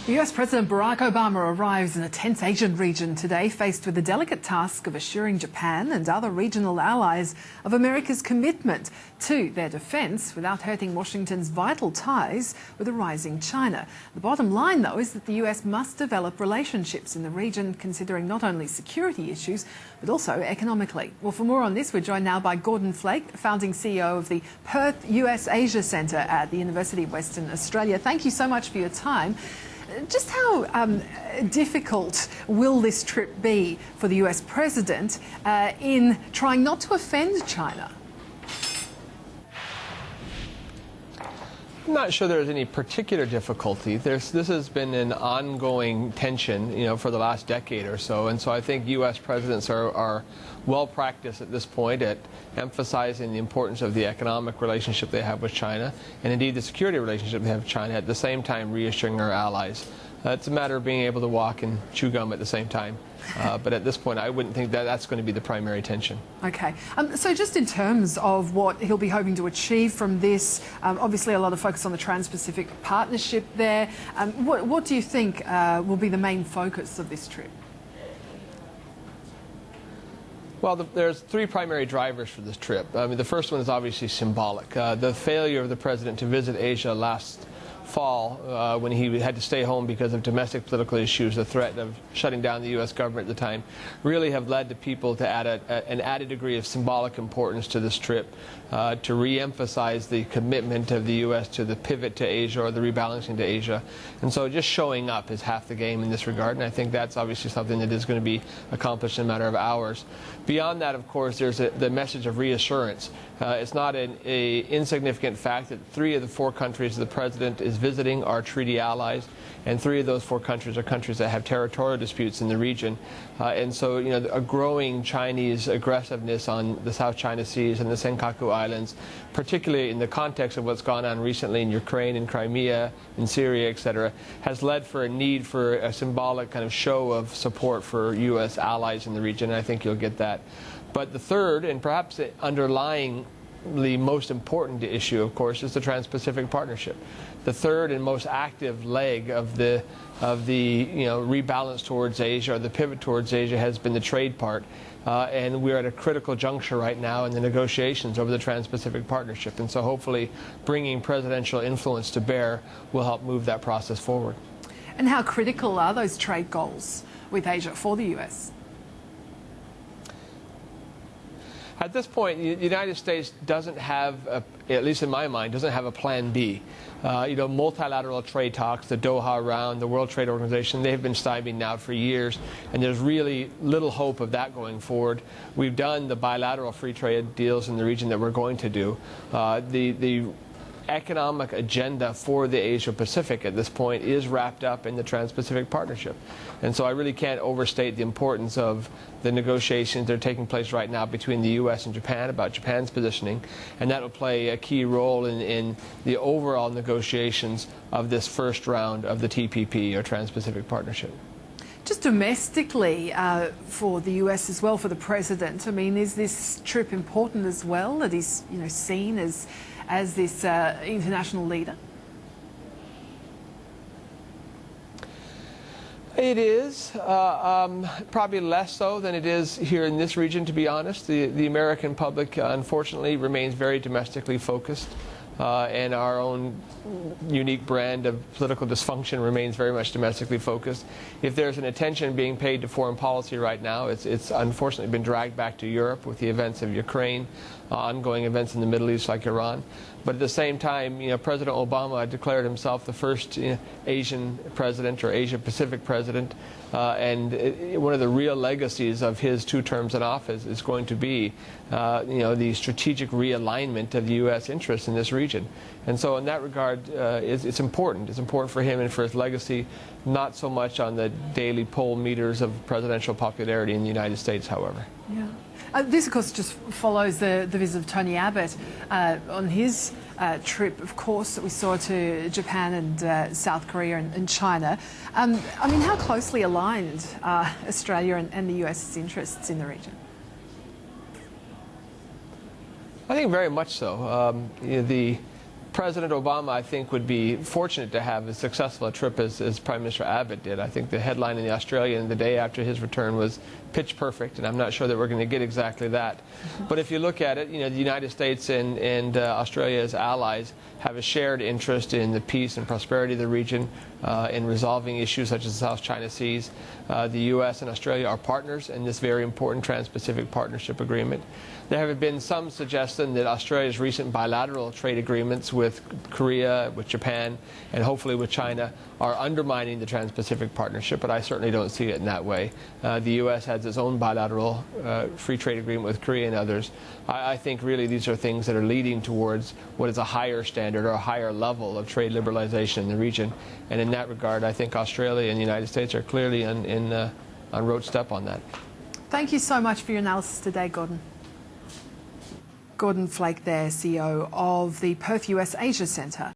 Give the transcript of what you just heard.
US President Barack Obama arrives in a tense Asian region today, faced with the delicate task of assuring Japan and other regional allies of America's commitment to their defence without hurting Washington's vital ties with a rising China. The bottom line, though, is that the US must develop relationships in the region, considering not only security issues, but also economically. Well, for more on this, we're joined now by Gordon Flake, founding CEO of the Perth USAsia Centre at the University of Western Australia. Thank you so much for your time. Just how difficult will this trip be for the US president in trying not to offend China? I'm not sure there's any particular difficulty. This has been an ongoing tension, for the last decade or so, and so I think U.S. presidents are well practiced at this point at emphasizing the importance of the economic relationship they have with China, and indeed the security relationship they have with China, at the same time reassuring our allies. It's a matter of being able to walk and chew gum at the same time. But at this point, I wouldn't think that that's going to be the primary tension. Okay. So just in terms of what he'll be hoping to achieve from this, obviously a lot of focus on the Trans-Pacific Partnership there. What do you think will be the main focus of this trip? Well, there's three primary drivers for this trip. I mean, the first one is obviously symbolic. The failure of the president to visit Asia last fall, when he had to stay home because of domestic political issues, the threat of shutting down the U.S. government at the time, really have led to people to add an added degree of symbolic importance to this trip, to re-emphasize the commitment of the U.S. to the pivot to Asia or the rebalancing to Asia. And so just showing up is half the game in this regard, and I think that's obviously something that is going to be accomplished in a matter of hours. Beyond that, of course, there's the message of reassurance. It's not an insignificant fact that 3 of the 4 countries the president is visiting are treaty allies, and 3 of those 4 countries are countries that have territorial disputes in the region. And so, a growing Chinese aggressiveness on the South China Seas and the Senkaku Islands, particularly in the context of what's gone on recently in Ukraine and Crimea, in Syria, etc., has led for a need for a symbolic kind of show of support for U.S. allies in the region, and I think you'll get that. But the third, and perhaps the underlyingly most important issue, of course, is the Trans-Pacific Partnership. The third and most active leg of the rebalance towards Asia, or the pivot towards Asia, has been the trade part. And we're at a critical juncture right now in the negotiations over the Trans-Pacific Partnership. And so hopefully bringing presidential influence to bear will help move that process forward. And how critical are those trade goals with Asia for the US? At this point, the United States doesn't have, at least in my mind, doesn't have a plan B. Multilateral trade talks, the Doha round, the World Trade Organization, they've been stymied now for years, and there's really little hope of that going forward. We've done the bilateral free trade deals in the region that we're going to do. The economic agenda for the Asia-Pacific at this point is wrapped up in the Trans-Pacific Partnership. And so I really can't overstate the importance of the negotiations that are taking place right now between the U.S. and Japan about Japan's positioning, and that will play a key role in the overall negotiations of this first round of the TPP, or Trans-Pacific Partnership. Just domestically, for the US as well, for the president, I mean, is this trip important as well, that he's seen as this international leader? It is, probably less so than it is here in this region, to be honest. The American public, unfortunately, remains very domestically focused, and our own unique brand of political dysfunction remains very much domestically focused. If there's an attention being paid to foreign policy right now, it's unfortunately been dragged back to Europe with the events of Ukraine, ongoing events in the Middle East like Iran. But at the same time, President Obama declared himself the first Asian president, or Asia-Pacific president, and one of the real legacies of his 2 terms in office is going to be, the strategic realignment of the U.S. interests in this region. And so in that regard, it's important. It's important for him and for his legacy, not so much on the daily poll meters of presidential popularity in the United States, however. Yeah. This, of course, just follows the visit of Tony Abbott on his trip, of course, that we saw to Japan and South Korea and China. I mean, how closely aligned are Australia and the US's interests in the region? I think very much so. The President Obama, I think, would be fortunate to have as successful a trip as Prime Minister Abbott did. I think the headline in the Australian the day after his return was pitch perfect, and I'm not sure that we're going to get exactly that. But if you look at it, the United States and Australia as allies have a shared interest in the peace and prosperity of the region, in resolving issues such as the South China Seas. The U.S. and Australia are partners in this very important Trans-Pacific Partnership Agreement. There have been some suggestion that Australia's recent bilateral trade agreements with Korea, with Japan, and hopefully with China are undermining the Trans-Pacific Partnership, but I certainly don't see it in that way. The U.S. has its own bilateral free trade agreement with Korea and others. I think really these are things that are leading towards what is a higher standard or a higher level of trade liberalization in the region. And in that regard, I think Australia and the United States are clearly on road step on that. Thank you so much for your analysis today, Gordon. Gordon Flake there, CEO of the Perth USAsia Centre.